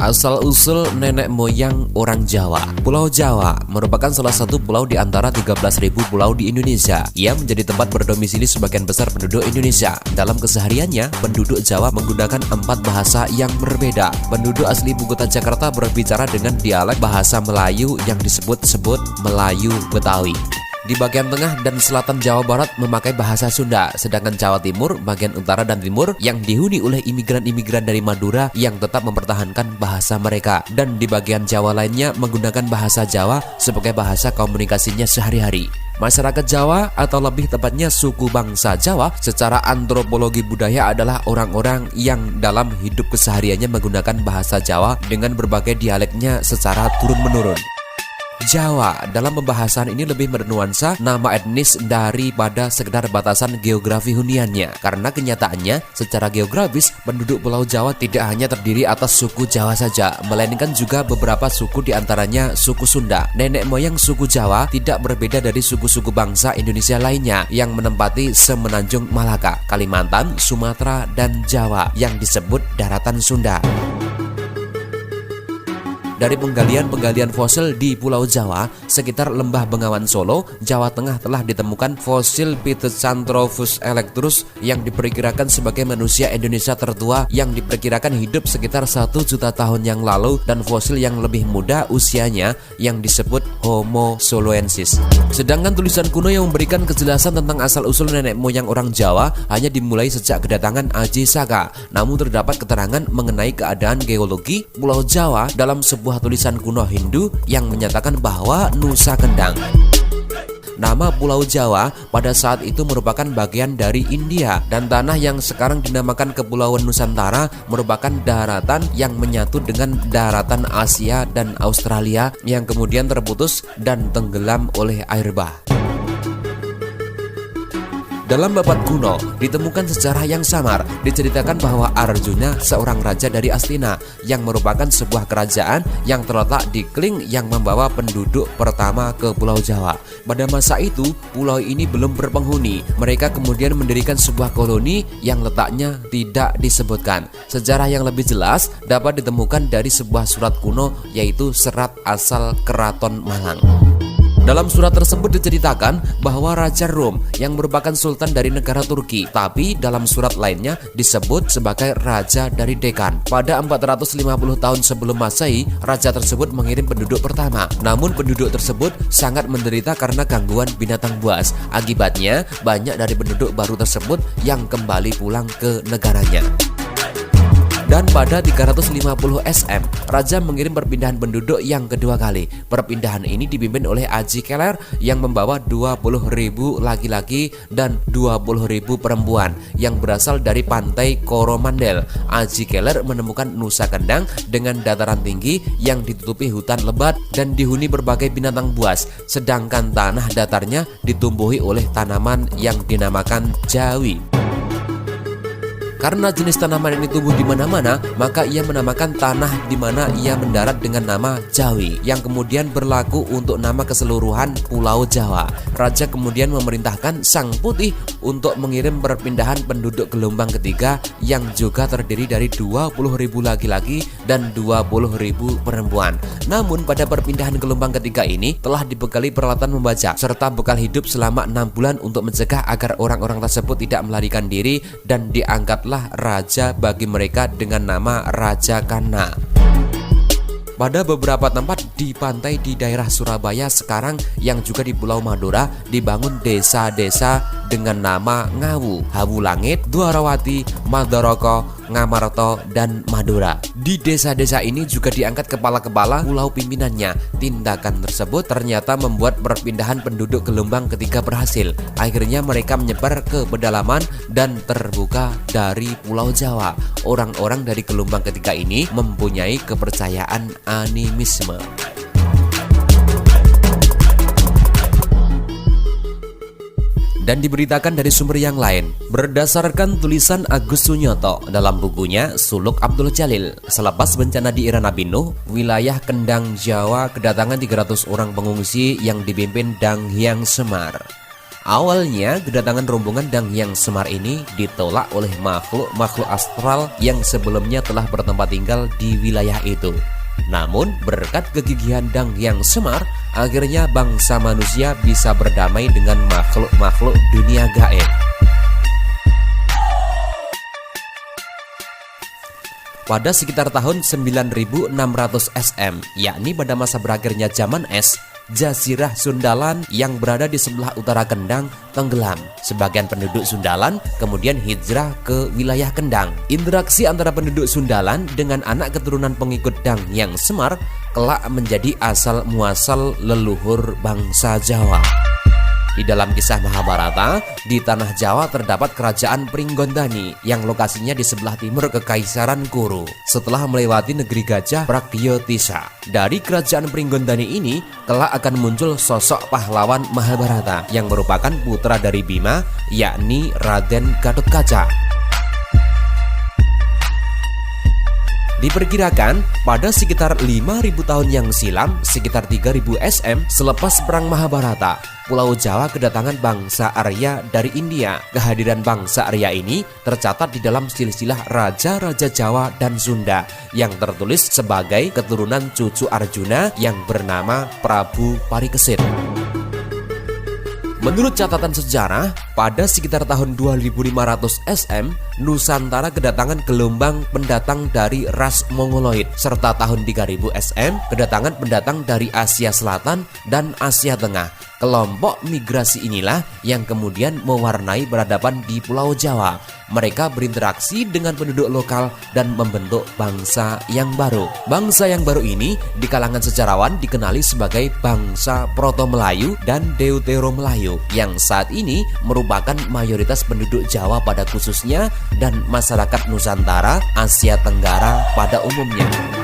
Asal-usul nenek moyang orang Jawa. Pulau Jawa merupakan salah satu pulau di antara 13.000 pulau di Indonesia. Ia menjadi tempat berdomisili sebagian besar penduduk Indonesia. Dalam kesehariannya, penduduk Jawa menggunakan 4 bahasa yang berbeda. Penduduk asli Ibukota Jakarta berbicara dengan dialek bahasa Melayu yang disebut-sebut Melayu Betawi. Di bagian tengah dan selatan Jawa Barat memakai bahasa Sunda, sedangkan Jawa Timur, bagian utara dan timur yang dihuni oleh imigran-imigran dari Madura yang tetap mempertahankan bahasa mereka. Dan di bagian Jawa lainnya menggunakan bahasa Jawa sebagai bahasa komunikasinya sehari-hari. Masyarakat Jawa atau lebih tepatnya suku bangsa Jawa secara antropologi budaya adalah orang-orang yang dalam hidup kesehariannya menggunakan bahasa Jawa dengan berbagai dialeknya secara turun-menurun. Jawa dalam pembahasan ini lebih bernuansa nama etnis daripada sekedar batasan geografi huniannya. Karena kenyataannya secara geografis penduduk Pulau Jawa tidak hanya terdiri atas suku Jawa saja, melainkan juga beberapa suku diantaranya suku Sunda. Nenek moyang suku Jawa tidak berbeda dari suku-suku bangsa Indonesia lainnya yang menempati Semenanjung Malaka, Kalimantan, Sumatera, dan Jawa yang disebut daratan Sunda. Dari penggalian fosil di Pulau Jawa, sekitar Lembah Bengawan Solo, Jawa Tengah telah ditemukan fosil Pithecanthropus electrus yang diperkirakan sebagai manusia Indonesia tertua yang diperkirakan hidup sekitar 1 juta tahun yang lalu, dan fosil yang lebih muda usianya yang disebut Homo soloensis. Sedangkan tulisan kuno yang memberikan kejelasan tentang asal-usul nenek moyang orang Jawa hanya dimulai sejak kedatangan Aji Saka. Namun terdapat keterangan mengenai keadaan geologi Pulau Jawa dalam sebuah tulisan kuno Hindu yang menyatakan bahwa Nusa Kendang. Nama Pulau Jawa pada saat itu merupakan bagian dari India, dan tanah yang sekarang dinamakan Kepulauan Nusantara merupakan daratan yang menyatu dengan daratan Asia dan Australia yang kemudian terputus dan tenggelam oleh air bah. Dalam Babat Kuno ditemukan sejarah yang samar. Diceritakan bahwa Arjuna seorang raja dari Astina yang merupakan sebuah kerajaan yang terletak di Kling yang membawa penduduk pertama ke Pulau Jawa. Pada masa itu pulau ini belum berpenghuni. Mereka kemudian mendirikan sebuah koloni yang letaknya tidak disebutkan. Sejarah yang lebih jelas dapat ditemukan dari sebuah surat kuno, yaitu Serat Asal Keraton Malang. Dalam surat tersebut diceritakan bahwa Raja Rom yang merupakan sultan dari negara Turki, tapi dalam surat lainnya disebut sebagai raja dari Dekan. Pada 450 tahun sebelum Masehi, raja tersebut mengirim penduduk pertama. Namun penduduk tersebut sangat menderita karena gangguan binatang buas. Akibatnya banyak dari penduduk baru tersebut yang kembali pulang ke negaranya. Dan pada 350 SM, Raja mengirim perpindahan penduduk yang kedua kali. Perpindahan ini dipimpin oleh Aji Keler yang membawa 20.000 laki-laki dan 20.000 perempuan yang berasal dari pantai Coromandel. Aji Keler menemukan Nusa Kendang dengan dataran tinggi yang ditutupi hutan lebat dan dihuni berbagai binatang buas, sedangkan tanah datarnya ditumbuhi oleh tanaman yang dinamakan jawi. Karena jenis tanaman ini tumbuh di mana-mana, maka ia menamakan tanah di mana ia mendarat dengan nama Jawi, yang kemudian berlaku untuk nama keseluruhan Pulau Jawa. Raja kemudian memerintahkan Sang Putih untuk mengirim perpindahan penduduk gelombang ketiga yang juga terdiri dari 20.000 laki-laki dan 20.000 perempuan. Namun pada perpindahan gelombang ketiga ini telah dibekali peralatan membaca serta bekal hidup selama 6 bulan untuk mencegah agar orang-orang tersebut tidak melarikan diri, dan diangkatlah raja bagi mereka dengan nama Raja Kana. Pada beberapa tempat di pantai di daerah Surabaya sekarang yang juga di Pulau Madura dibangun desa-desa dengan nama Ngawu, Hawu Langit, Dwarawati, Madoroko, Ngamarto, dan Madura. Di desa-desa ini juga diangkat kepala-kepala pulau pimpinannya. Tindakan tersebut ternyata membuat perpindahan penduduk gelombang ketiga berhasil. Akhirnya mereka menyebar ke pedalaman dan terbuka dari Pulau Jawa. Orang-orang dari gelombang ketiga ini mempunyai kepercayaan animisme. Dan diberitakan dari sumber yang lain, berdasarkan tulisan Agus Sunyoto dalam bukunya Suluk Abdul Jalil, selepas bencana di era Nabi Nuh, wilayah Kendang Jawa kedatangan 300 orang pengungsi yang dipimpin Dang Hyang Semar. Awalnya, kedatangan rombongan Dang Hyang Semar ini ditolak oleh makhluk-makhluk astral yang sebelumnya telah bertempat tinggal di wilayah itu. Namun, berkat kegigihan Dang Hyang Semar, akhirnya bangsa manusia bisa berdamai dengan makhluk-makhluk dunia gaib. Pada sekitar tahun 9600 SM, yakni pada masa berakhirnya zaman es, Jazirah Sundalan yang berada di sebelah utara Kendang tenggelam. Sebagian penduduk Sundalan kemudian hijrah ke wilayah Kendang. Interaksi antara penduduk Sundalan dengan anak keturunan pengikut Dang Hyang Semar kelak menjadi asal muasal leluhur bangsa Jawa. Di dalam kisah Mahabharata, di tanah Jawa terdapat kerajaan Pringgondani yang lokasinya di sebelah timur Kekaisaran Kuru. Setelah melewati negeri gajah Pragyotisa, dari kerajaan Pringgondani ini kelak akan muncul sosok pahlawan Mahabharata yang merupakan putra dari Bima, yakni Raden Gatotkaca. Diperkirakan pada sekitar 5.000 tahun yang silam, sekitar 3.000 SM selepas perang Mahabharata, Pulau Jawa kedatangan bangsa Arya dari India. Kehadiran bangsa Arya ini tercatat di dalam silsilah Raja-Raja Jawa dan Sunda yang tertulis sebagai keturunan cucu Arjuna yang bernama Prabu Parikesit. Menurut catatan sejarah, pada sekitar tahun 2500 SM, Nusantara kedatangan gelombang pendatang dari ras Mongoloid, serta tahun 3000 SM, kedatangan pendatang dari Asia Selatan dan Asia Tengah. Kelompok migrasi inilah yang kemudian mewarnai peradaban di Pulau Jawa. Mereka berinteraksi dengan penduduk lokal dan membentuk bangsa yang baru. Bangsa yang baru ini di kalangan sejarawan dikenali sebagai bangsa Proto-Melayu dan Deutero-Melayu yang saat ini merupakan mayoritas penduduk Jawa pada khususnya dan masyarakat Nusantara, Asia Tenggara pada umumnya.